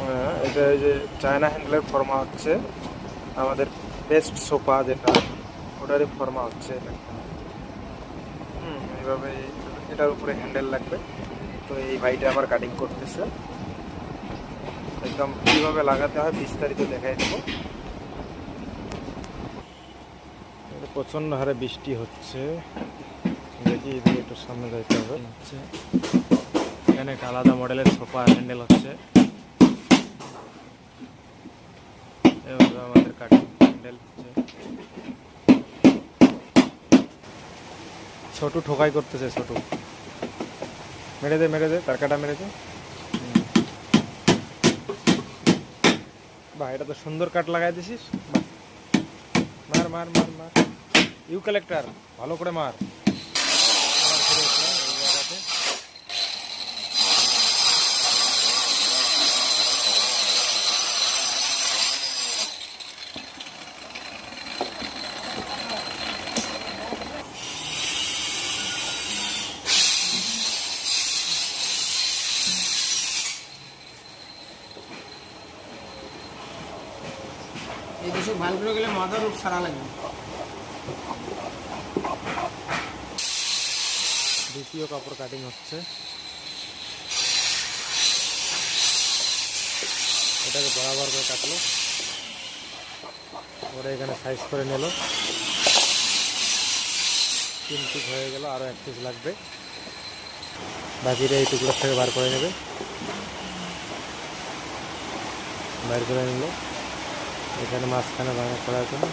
হ্যাঁ, এটা এই যে চায়না হ্যান্ডেলের ফর্মা হচ্ছে আমাদের বেস্ট সোফা যেটা, ওটারই ফর্মা হচ্ছে এটা। এইভাবে এটার উপরে হ্যান্ডেল লাগবে। তো এই ভাইটা আবার কাটিং করতেছে, একদম কীভাবে লাগাতে হয় বিস্তারিত দেখাই দেবো। প্রচণ্ড হারে বৃষ্টি হচ্ছে, দেখি এদিকে একটু সামনে যাইতে হবে। হচ্ছে এখানে একটা আলাদা মডেলের সোফা হ্যান্ডেল হচ্ছে, এভাবে আমাদের কাটিং হ্যান্ডেল হচ্ছে। ছোটু ঠোকাই করতেছে, ছোটু মেরে দে তারকাটা মেরে দে। বাহ, এটা তো সুন্দর কাট লাগাই দিছিস। মার মার মার মার, ইউক্যালিপ্টাস ভালো করে মার। এই দেশে ভালো করে গেলে মাথার রোগ সারা লাগবে। দ্বিতীয় কাপড় কাটিং হচ্ছে, এটাকে বরাবর করে কাটলো, ওরা এখানে সাইজ করে নিল। 3 পিস হয়ে গেল, আরও 1 পিস লাগবে। বাকিটা এই টুকরোর থেকে বার করে নেবে, বার করে নিল। এখানে মাঝখানে ভাঙা করার জন্য